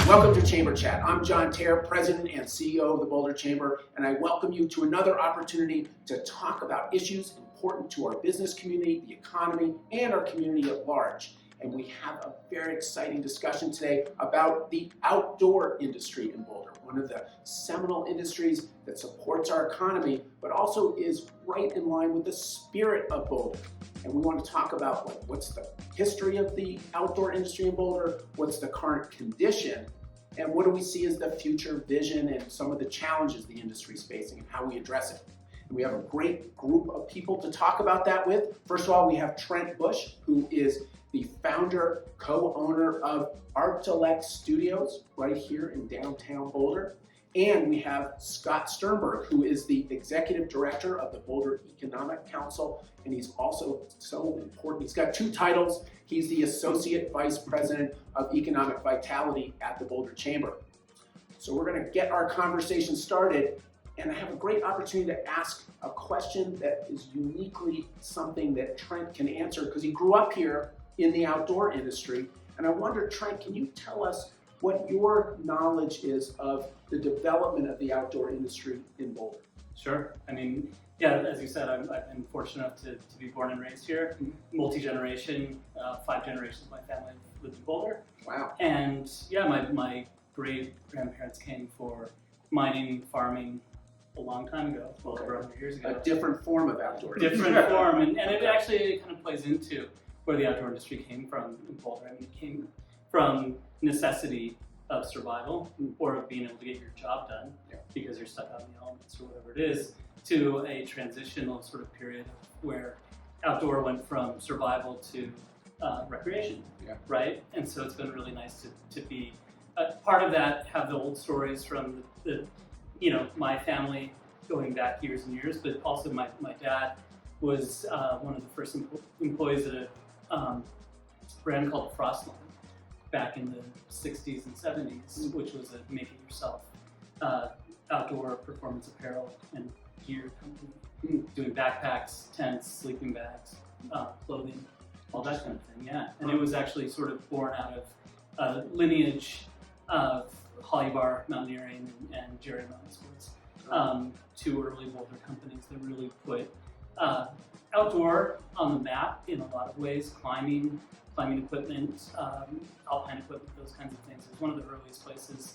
Welcome to Chamber Chat. I'm John Tayer, President and CEO of the Boulder Chamber, and I welcome you to another opportunity to talk about issues important to our business community, the economy, and our community at large. And we have a very exciting discussion today about the outdoor industry in Boulder, one of the seminal industries that supports our economy, but also is right in line with the spirit of Boulder. And we want to talk about what's the history of the outdoor industry in Boulder, what's the current condition, and what do we see as the future vision and some of the challenges the industry is facing and how we address it. And we have a great group of people to talk about that with. First of all, we have Trent Bush, who is the founder, co-owner of ARTILECT Studios right here in downtown Boulder. And we have Scott Sternberg, who is the executive director of the Boulder Economic Council, and he's also so important. He's got two titles. He's the Associate Vice President of Economic Vitality at the Boulder Chamber. So we're going to get our conversation started, and I have a great opportunity to ask a question that is uniquely something that Trent can answer because he grew up here in the outdoor industry. And I wonder, Trent, can you tell us what your knowledge is of the development of the outdoor industry in Boulder? Sure. I mean, yeah, as you said, I've been fortunate enough to be born and raised here. Multi-generation, 5 generations of my family lived in Boulder. Wow. And yeah, my great-grandparents came for mining, farming a long time ago, well over 100 years ago. A different form of outdoor Different industry. form, and it actually kind of plays into where the outdoor industry came from in Boulder. I mean, it came from necessity of survival or of being able to get your job done because you're stuck out in the elements or whatever it is, to a transitional sort of period where outdoor went from survival to recreation, right? And so it's been really nice to be part of that, have the old stories from my family going back years and years, but also my dad was one of the first employees at a brand called Frostline back in the 60s and 70s, which was a make-it-yourself outdoor performance apparel and gear company, doing backpacks, tents, sleeping bags, clothing, all that kind of thing, yeah. And it was actually sort of born out of a lineage of Hollybar Mountaineering and Jerry Mountain Sports, two early Boulder companies that really put outdoor on the map in a lot of ways, climbing equipment, alpine equipment, those kinds of things. It was one of the earliest places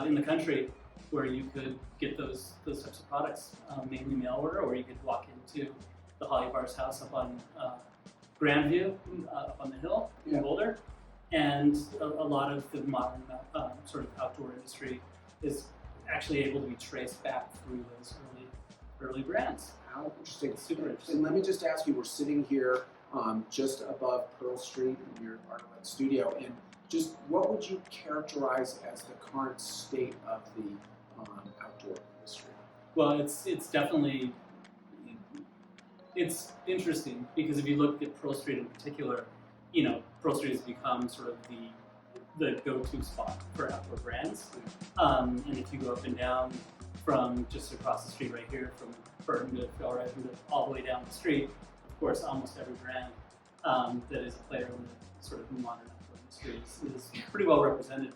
in the country where you could get those types of products, mainly mail order, or you could walk into the Hollybar's house up on Grandview, up on the hill in Boulder. And a lot of the modern sort of outdoor industry is actually able to be traced back through those early brands. How interesting. Super interesting. And let me just ask you, we're sitting here just above Pearl Street in your ARTILECT studio, and just what would you characterize as the current state of the outdoor industry? Well, it's definitely, it's interesting because if you look at Pearl Street in particular, Pearl Street has become sort of the go-to spot for outdoor brands. And if you go up and down from just across the street right here, from Burton to Philright all the way down the street, of course, almost every brand that is a player in the sort of modern outdoor industry is pretty well represented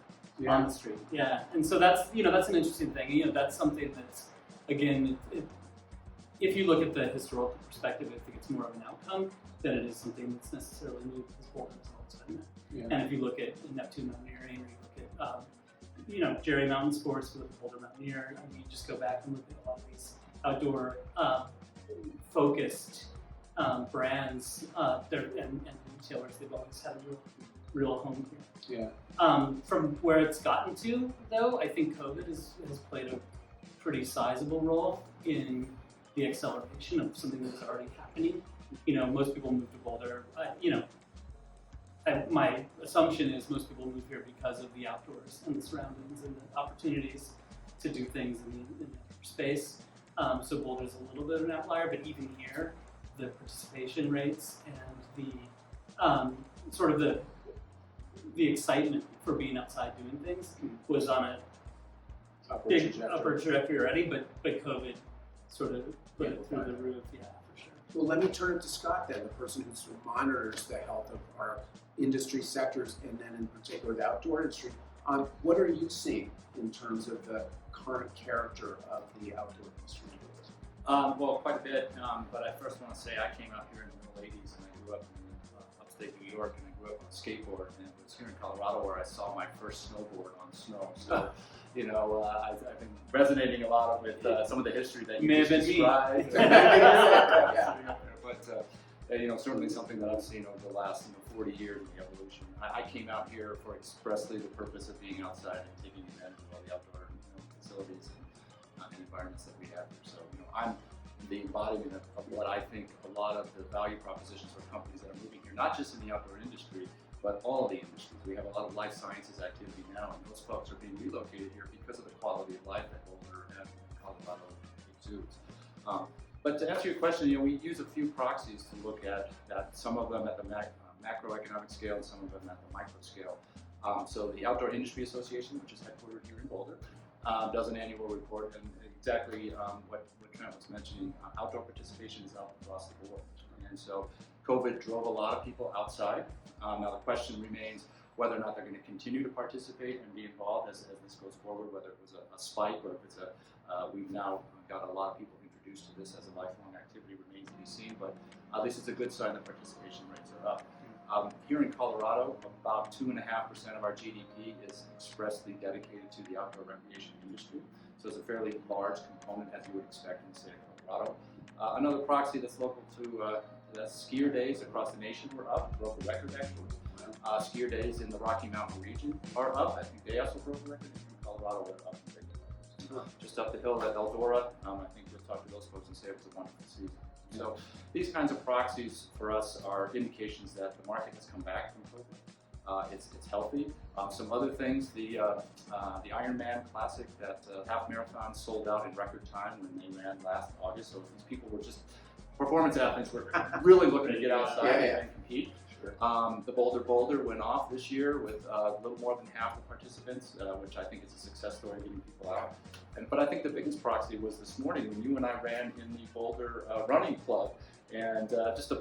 on the street. Yeah, and so that's an interesting thing. That's something that's, again, if you look at the historical perspective, I think it's more of an outcome than it is something that's necessarily new because Boulder has always been there. And if you look at Neptune Mountaineering, or you look at Jerry Mountain Sports, with the Boulder Mountaineer, I mean, you just go back and look at all these outdoor focused brands and retailers. They've always had a real home here. From where it's gotten to, though, I think COVID has played a pretty sizable role in the acceleration of something that's already happening. Most people move to Boulder. My assumption is most people move here because of the outdoors and the surroundings and the opportunities to do things in the outdoor space. So Boulder's a little bit of an outlier, but even here, the participation rates and the sort of the excitement for being outside doing things was on a big upward trajectory already, but COVID sort of put it through the roof, for sure. Well, let me turn it to Scott then, the person who sort of monitors the health of our industry sectors and then in particular the outdoor industry. What are you seeing in terms of the current character of the outdoor industry? Well, quite a bit, but I first want to say I came out here in the middle 80s and I grew up in upstate New York, and I grew up on a skateboard, and it was here in Colorado where I saw my first snowboard on snow. So, you know, I've been resonating a lot with some of the history that you May just have been me. described. Yeah. But, you know, certainly something that I've seen over the last 40 years of the evolution. I came out here for expressly the purpose of being outside and taking advantage of all the outdoor facilities and environments that we have here. So, you know, I'm the embodiment of what I think a lot of the value propositions for companies that are moving here, not just in the outdoor industry, but all of the industries. We have a lot of life sciences activity now, and those folks are being relocated here because of the quality of life that Boulder and Colorado exudes. But to answer your question, you know, we use a few proxies to look at some of them at the macroeconomic scale and some of them at the micro scale. So the Outdoor Industry Association, which is headquartered here in Boulder, does an annual report, and exactly what Trent was mentioning, outdoor participation is up across the board. And so COVID drove a lot of people outside. Now the question remains whether or not they're going to continue to participate and be involved as this goes forward, whether it was a spike or if it's we've now got a lot of people introduced to this as a lifelong activity remains to be seen, but this is a good sign that participation rates are up. Here in Colorado, about 2.5% of our GDP is expressly dedicated to the outdoor recreation industry. So it's a fairly large component, as you would expect in the state of Colorado. Another proxy that's local to skier days across the nation were up, broke a record actually. Skier days in the Rocky Mountain region are up. I think they also broke a record. In Colorado, we're up. Just up the hill at Eldora, I think you'll talk to those folks and say it was a wonderful season. So these kinds of proxies for us are indications that the market has come back from COVID. It's healthy. Some other things, the Ironman Classic, that half marathon sold out in record time when they ran last August. So these people were just performance athletes were really looking to get outside and compete. Sure. The Boulder went off this year with a little more than half the participants, which I think is a success story, getting people out. But I think the biggest proxy was this morning when you and I ran in the Boulder Running Club. And just a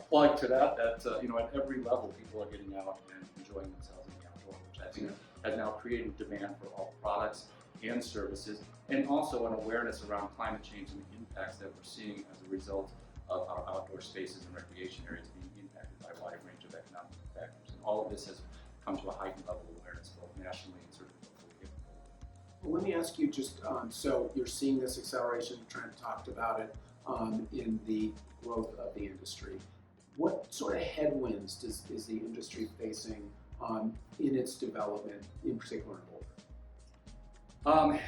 plug to that you know, at every level, people are getting out and enjoying themselves in the outdoors, which I think has now created demand for all products and services, and also an awareness around climate change and the impacts that we're seeing as a result of our outdoor spaces and recreation areas being impacted by a wide range of economic factors. And all of this has come to a heightened level of awareness, both nationally and certainly locally. Well, let me ask you just, so you're seeing this acceleration, Trent talked about it, in the growth of the industry. What sort of headwinds is the industry facing in its development, in particular in Boulder?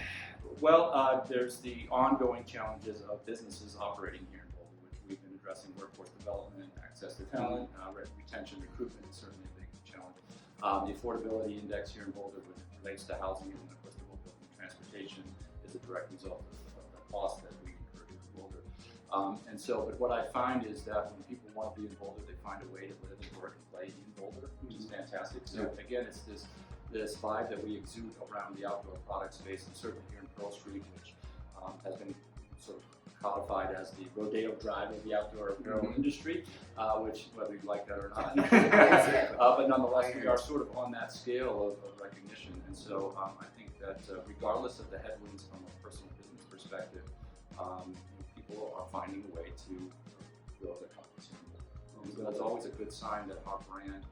Well, there's the ongoing challenges of businesses operating here in Boulder, which we've been addressing: workforce development, access to talent, retention, recruitment is certainly a big challenge. The affordability index here in Boulder, when it relates to housing and of course the building transportation, is a direct result of the cost that we incur here in Boulder. But what I find is that when people want to be in Boulder, they find a way to live and work and play in Boulder, which is fantastic. So again, it's this vibe that we exude around the outdoor product space, and certainly here in Pearl Street, which has been sort of codified as the rodeo drive of the outdoor apparel industry, which whether you like that or not. But nonetheless, we are sort of on that scale of recognition. And so I think that regardless of the headwinds from a personal business perspective, people are finding a way to grow their companies. So that's always a good sign that our brand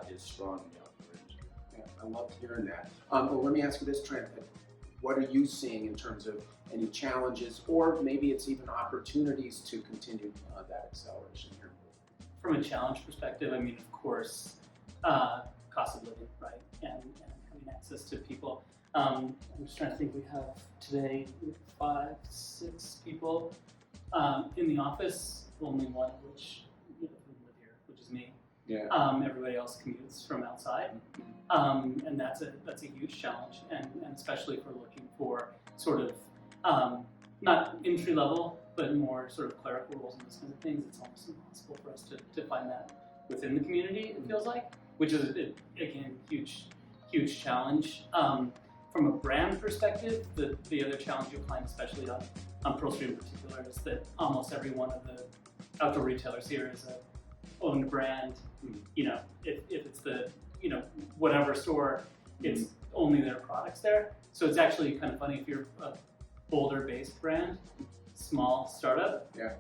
is strong in the outdoor industry. Yeah, I loved hearing that. Well, let me ask you this, Trent. What are you seeing in terms of any challenges, or maybe it's even opportunities to continue that acceleration here? From a challenge perspective, I mean, of course, cost of living, right, and having access to people. I'm just trying to think. We have today 5, 6 people in the office. Only one of which live here, which is me. Yeah. Everybody else commutes from outside, and that's a huge challenge, and especially if we're looking for sort of not entry level, but more sort of clerical roles and those kinds of things. It's almost impossible for us to find that within the community. It feels like, which is again huge challenge. From a brand perspective, the other challenge you'll find, especially on Pearl Street in particular, is that almost every one of the outdoor retailers here is a owned brand. You know, if it's the, you know, whatever store, It's only their products there. So it's actually kind of funny if you're a Boulder-based brand, small startup. Yeah.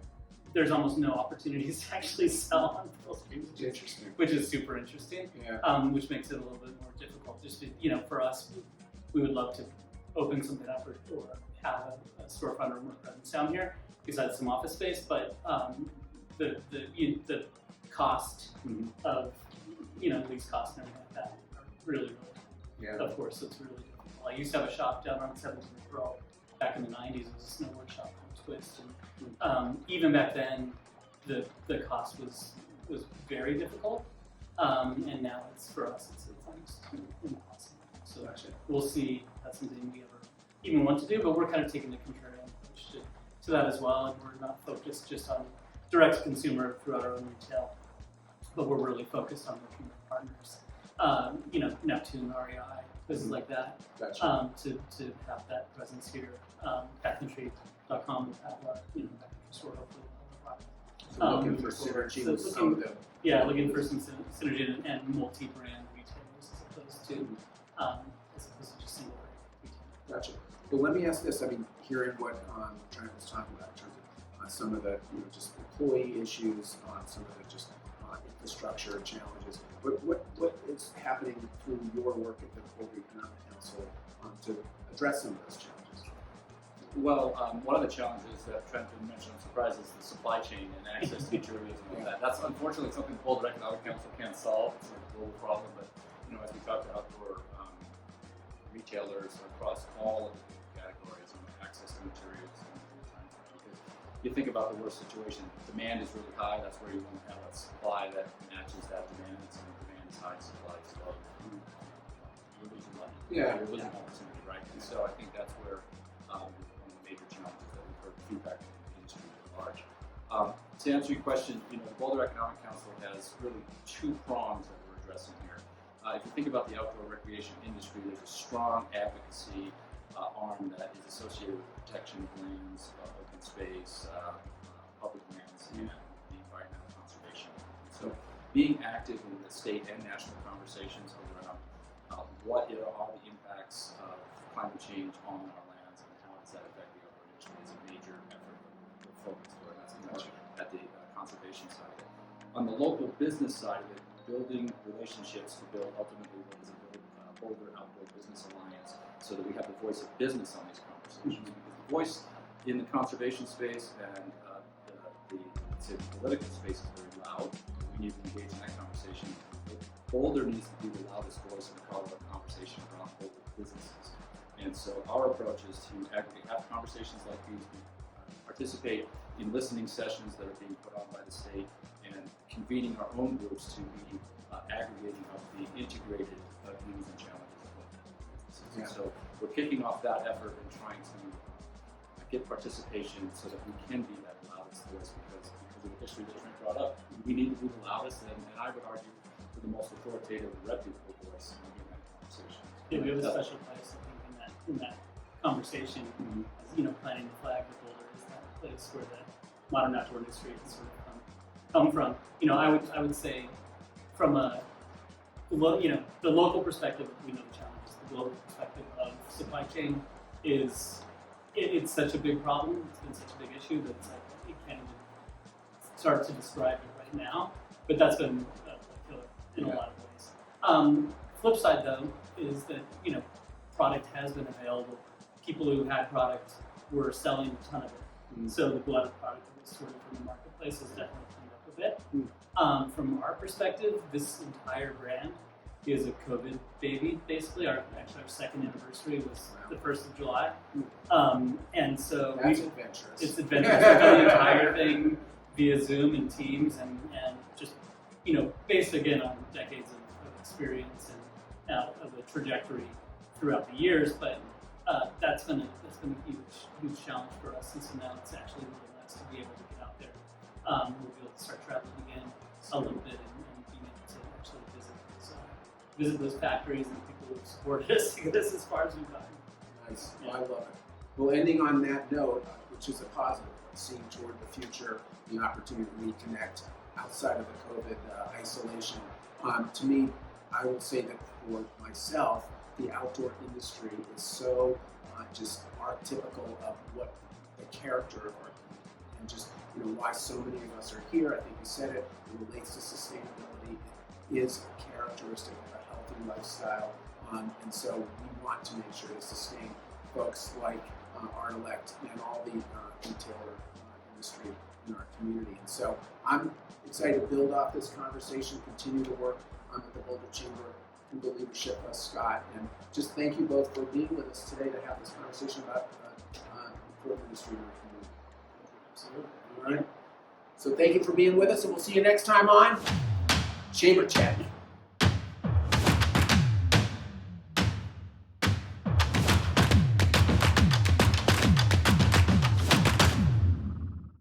There's almost no opportunities to actually sell on Pearl Streams, Interesting. which is super interesting. Yeah. Which makes it a little bit more difficult. Just to, for us, we would love to open something up or have a storefront or more presence down here besides some office space, but the cost of lease costs and everything like that are really Yeah. of course it's really difficult. I used to have a shop down on 17th Row back in the 90s. It was a snowboard shop called Twist, and even back then the cost was very difficult, and now it's for us it's almost impossible. So Gotcha. we'll see. That's something we ever even want to do, but we're kind of taking the contrarian approach to that as well, and we're not focused just on direct to consumer throughout our own retail, but we're really focused on working with partners, Neptune, REI, places like that, Gotcha. to have that presence here. Backcountry.com will have our backcountry store hopefully. So looking for synergy with some of them. Yeah, looking for some synergy and multi-brand retailers as opposed to just single brand retailers. Gotcha. Well, let me ask this. I mean, hearing what Trent was talking about in terms of some of the just employee issues, some of the just infrastructure challenges. What is happening through your work at the Boulder Economic Council to address some of those challenges? Well, one of the challenges that Trent didn't mention, I'm surprised, is the supply chain and access to materials and all that. That's unfortunately something the Boulder Economic Council can't solve. It's a global problem, but as we talk to outdoor retailers across all of the categories and access to materials, because you think about the worst situation, demand is really high. That's where you want to have a supply that matches that demand. And so when demand is high, supply is low. You're losing money. Yeah. You're losing opportunity, right? And so I think that's where one of the major challenges that we've heard feedback from the industry at large. To answer your question, the Boulder Economic Council has really two prongs that we're addressing here. If you think about the outdoor recreation industry, there's a strong advocacy arm that is associated with protection of lands, open space, public lands, and the environmental conservation. So being active in the state and national conversations around what are the impacts of climate change on our lands and how does that affect the outdoor industry is a major effort that we're focused on. That's at the conservation side of it. On the local business side of it, building relationships to build ultimately what is a Boulder Outdoor Business Alliance so that we have the voice of business on these conversations. Because the voice in the conservation space and the political space is very loud. We need to engage in that conversation. But Boulder needs to be the loudest voice in the Colorado conversation around Boulder businesses. And so our approach is to have conversations like these. We participate in listening sessions that are being put on by the state and convening our own groups to be aggregating of the integrated views and challenges of local businesses. Yeah. And so we're kicking off that effort and trying to get participation so that we can be that loudest voice because of the history that Trent brought up. We need to be the loudest and I would argue the most authoritative and reputable voice in that conversation. Yeah, we have a special place, I think, in that conversation. Planting the flag with Boulder is that place where the modern outdoor industry has sort of come from. I would say from the local perspective, we know the challenges. The global perspective of supply chain is it's such a big problem. It's been such a big issue that it's like you can't even start to describe it right now. But that's been a killer in a lot of ways. Flip side though is that product has been available. People who had product were selling a ton of it. So the glut of product that was sorted from the marketplace has definitely cleaned up a bit. From our perspective, this entire brand is a COVID baby, basically. Our second anniversary was the 1st of July. And so That's adventurous. it's adventurous. We've done the entire thing via Zoom and Teams and just, based again on decades of experience and of the trajectory throughout the years, but that's been a huge challenge for us, and so now it's actually really nice to be able to get out there. We'll be able to start traveling again a little bit and being able to actually visit those factories and the people who supported us to get us as far as we've gotten. Nice. Well, I love it. Well, ending on that note, which is a positive, seeing toward the future, the opportunity to reconnect outside of the COVID isolation. To me, I will say that for myself, the outdoor industry is so just archetypical of what the character of our community and just why so many of us are here. I think you said it relates to sustainability. It is a characteristic of a healthy lifestyle, and so we want to make sure to sustain folks like ARTILECT and all the retailer industry in our community. And so I'm excited to build off this conversation, continue to work with the Boulder Chamber and the leadership of Scott, and just thank you both for being with us today to have this conversation about important industry in our community. Absolutely. All right. So thank you for being with us, and we'll see you next time on Chamber Chat.